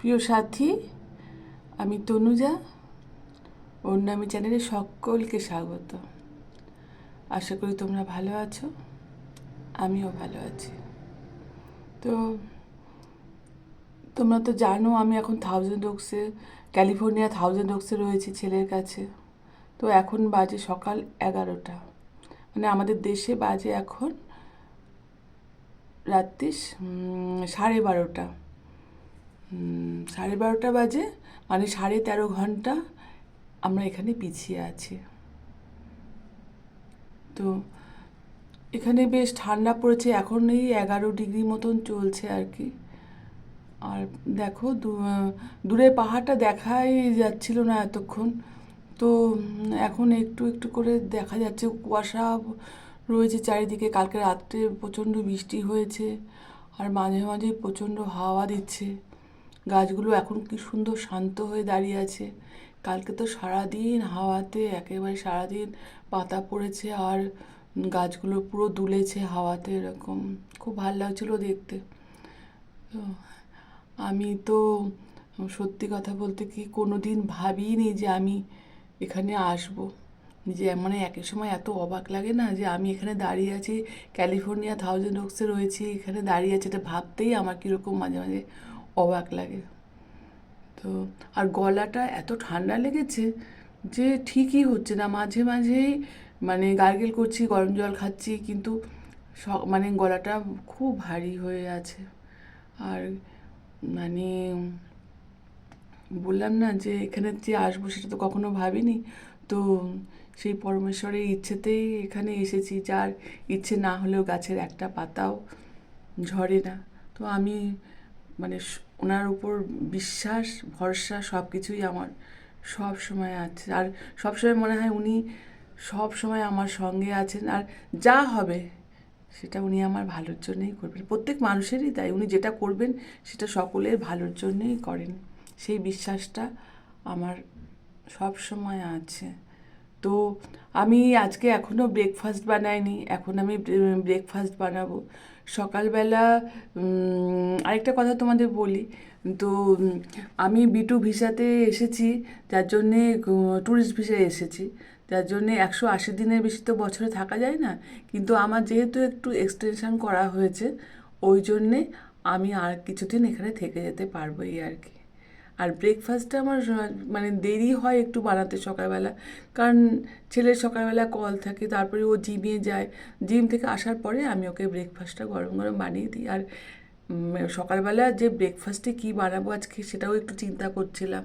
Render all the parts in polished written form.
প্রিয় সাথী, আমি তনুজা। ওর নামে চ্যানেলে সকলকে স্বাগত। আশা করি তোমরা ভালো আছো, আমিও ভালো আছি। তো তোমরা তো জানো আমি এখন ক্যালিফোর্নিয়া 1000 ওকসে রয়েছি ছেলের কাছে। তো এখন বাজে সকাল 11টা, মানে আমাদের দেশে বাজে এখন রাত্রি 12:30। 12:30 বাজে, মানে 13.5 ঘন্টা আমরা এখানে পিছিয়ে আছি। তো এখানে বেশ ঠান্ডা পড়েছে, এখন এই 11 ডিগ্রি মতন চলছে আর কি। আর দেখো দূরে পাহাড়টা দেখাই যাচ্ছিল না এতক্ষণ, তো এখন একটু একটু করে দেখা যাচ্ছে। কুয়াশা রয়েছে চারিদিকে, কালকে রাত্রে প্রচণ্ড বৃষ্টি হয়েছে, আর মাঝে মাঝে প্রচণ্ড হাওয়া দিচ্ছে। গাছগুলো এখন কি সুন্দর শান্ত হয়ে দাঁড়িয়ে আছে। কালকে তো সারাদিন হাওয়াতে একেবারে সারাদিন পাতা পড়েছে, আর গাছগুলো পুরো দুলেছে হাওয়াতে, এরকম খুব ভালো লাগছিলো দেখতে। তো আমি তো সত্যি কথা বলতে কি কোনো দিন ভাবিনি যে আমি এখানে আসবো। যে মানে একই সময় এত অবাক লাগে না যে আমি এখানে দাঁড়িয়ে আছি, ক্যালিফোর্নিয়া 1000 ওকসে রয়েছি, এখানে দাঁড়িয়ে আছি, এটা ভাবতেই আমার কীরকম মাঝে মাঝে অবাক লাগে। তো আর গলাটা এত ঠান্ডা লেগেছে যে ঠিকই হচ্ছে না, মাঝে মাঝেই মানে গার্গেল করছি, গরম জল খাচ্ছি, কিন্তু মানে গলাটা খুব ভারী হয়ে আছে। আর মানে বললাম না যে এখানে যে আসবো সেটা তো কখনো ভাবিনি। তো সেই পরমেশ্বরের ইচ্ছেতেই এখানে এসেছি, যার ইচ্ছে না হলেও গাছের একটা পাতাও ঝরে না। তো আমি মানে ওনার উপর বিশ্বাস, ভরসা সব কিছুই আমার সব সময় আছে। আর সব সময় মনে হয় উনি সব সময় আমার সঙ্গে আছেন, আর যা হবে সেটা উনি আমার ভালোর জন্যই করবেন। প্রত্যেক মানুষেরই তাই, উনি যেটা করবেন সেটা সকলের ভালোর জন্যই করেন, সেই বিশ্বাসটা আমার সব সময় আছে। তো আমি আজকে এখনও ব্রেকফাস্ট বানাইনি, এখন আমি ব্রেকফাস্ট বানাবো সকালবেলা। আরেকটা কথা তোমাদের বলি, তো আমি B2 ভিসাতে এসেছি, যার জন্যে ট্যুরিস্ট ভিসায় এসেছি, যার জন্যে 180 দিনের বেশি তো বছরে থাকা যায় না। কিন্তু আমার যেহেতু একটু এক্সটেনশন করা হয়েছে, ওই জন্যে আমি আর কিছুদিন এখানে থেকে যেতে পারবো, এই আর কি। আর ব্রেকফাস্টটা আমার মানে দেরি হয় একটু বানাতে সকালবেলা, কারণ ছেলের সকালবেলা কল থাকে, তারপরে ও জিমে যায়, জিম থেকে আসার পরে আমি ওকে ব্রেকফাস্টটা গরম গরম বানিয়ে দিই। আর সকালবেলা যে ব্রেকফাস্টে কী বানাবো আজকে সেটাও একটু চিন্তা করছিলাম,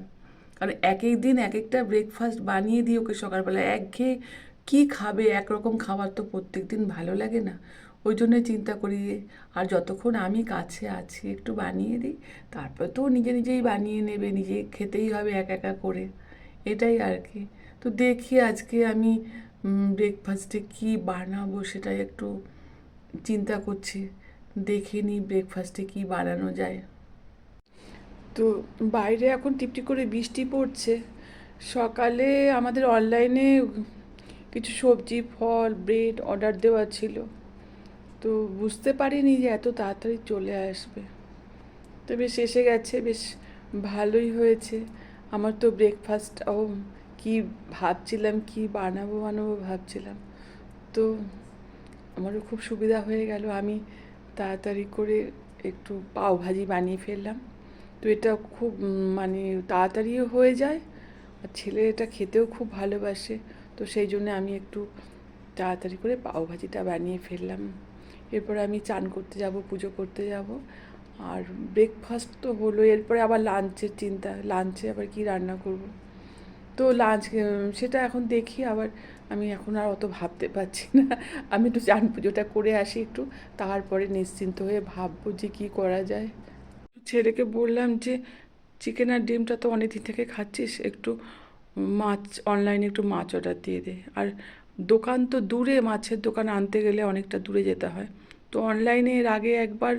কারণ এক এক দিন এক একটা ব্রেকফাস্ট বানিয়ে দিই ওকে সকালবেলা, একঘেয়ে কী খাবে, একরকম খাবার তো প্রত্যেক দিন ভালো লাগে না। ওই জন্যই চিন্তা করি, আর যতক্ষণ আমি কাছে আছি একটু বানিয়ে দিই, তারপর তো নিজে নিজেই বানিয়ে নেবে, নিজে খেতেই হবে এক একা করে, এটাই আর কি। তো দেখি আজকে আমি ব্রেকফাস্টে কী বানাবো সেটাই একটু চিন্তা করছি, দেখে নিই ব্রেকফাস্টে কী বানানো যায়। তো বাইরে এখন টিপটিপ করে বৃষ্টি পড়ছে। সকালে আমাদের অনলাইনে কিছু সবজি, ফল, ব্রেড অর্ডার দেওয়া ছিল, তো বুঝতে পারিনি যে এত তাড়াতাড়ি চলে আসবে। তো বেশ এসে গেছে, বেশ ভালোই হয়েছে। আমার তো ব্রেকফাস্টও কি ভাবছিলাম, কি বানাবো বানাবো ভাবছিলাম, তো আমারও খুব সুবিধা হয়ে গেল। আমি তাড়াতাড়ি করে একটু পাওভাজি বানিয়ে ফেললাম। তো এটা খুব মানে তাড়াতাড়িও হয়ে যায়, আর ছেলে এটা খেতেও খুব ভালোবাসে, তো সেই জন্য আমি একটু তাড়াতাড়ি করে পাওভাজিটা বানিয়ে ফেললাম। এরপর আমি চান করতে যাব, পুজো করতে যাব, আর ব্রেকফাস্ট তো হলো, এরপরে আবার লাঞ্চের চিন্তা, লাঞ্চে আবার কি রান্না করব। তো লাঞ্চ সেটা এখন দেখি আবার, আমি এখন আর অত ভাবতে পারছি না। আমি একটু চান পুজোটা করে আসি একটু, তারপরে নিশ্চিন্ত হয়ে ভাববো যে কী করা যায়। ছেলেকে বললাম যে চিকেন আর ডিমটা তো অনেকদিন থেকে খাচ্ছিস, একটু মাছ অনলাইনে একটু মাছ অর্ডার দিয়ে দে। আর দোকান তো দূরে, মাছের দোকান আনতে গেলে অনেকটা দূরে যেতে হয়। তো অনলাইনে এর আগে একবার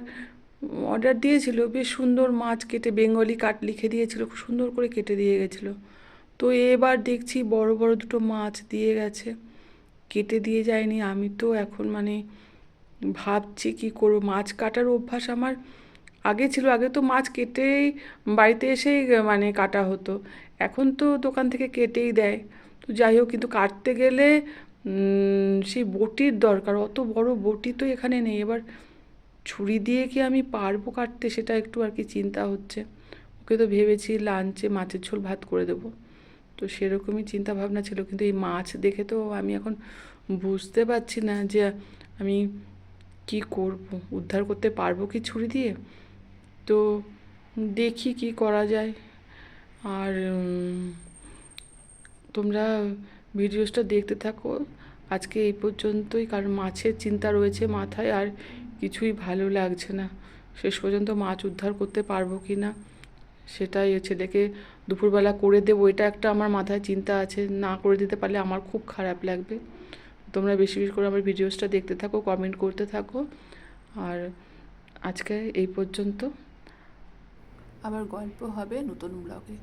অর্ডার দিয়েছিল, বেশ সুন্দর মাছ কেটে, বেঙ্গলি কাট লিখে দিয়েছিল, খুব সুন্দর করে কেটে দিয়ে গেছিলো। তো এবার দেখছি বড় বড় দুটো মাছ দিয়ে গেছে, কেটে দিয়ে যায়নি। আমি তো এখন মানে ভাবছি কী করবো। মাছ কাটার অভ্যাস আমার আগে ছিল, আগে তো মাছ কেটেই বাড়িতে এসেই মানে কাটা হতো। এখন তো দোকান থেকে কেটেই দেয়। তো যাই হোক, কিন্তু কাটতে গেলে সেই বটির দরকার, অত বড় বটি তো এখানে নেই। এবার ছুরি দিয়ে কি আমি পারবো কাটতে, সেটা একটু আর কি চিন্তা হচ্ছে। ওকে তো ভেবেছি লাঞ্চে মাছের ঝোল ভাত করে দেবো, তো সেরকমই চিন্তা ভাবনা ছিল। কিন্তু এই মাছ দেখে তো আমি এখন বুঝতে পারছি না যে আমি কি করব, উদ্ধার করতে পারবো কি ছুরি দিয়ে। তো দেখি কি করা যায়। আর তোমরা ভিডিওসটা দেখতে থাকো। আজকে এই পর্যন্তই, কারণ মাছের চিন্তা রয়েছে মাথায়, আর কিছুই ভালো লাগছে না। শেষ পর্যন্ত মাছ উদ্ধার করতে পারবো কি না সেটাই ছেলেকে দুপুরবেলা করে দেবো, এটা একটা আমার মাথায় চিন্তা আছে। না করে দিতে পারলে আমার খুব খারাপ লাগবে। তোমরা বেশি বেশি করে আমার ভিডিওসটা দেখতে থাকো, কমেন্ট করতে থাকো। আর আজকে এই পর্যন্ত, আবার গল্প হবে নতুন ব্লগে।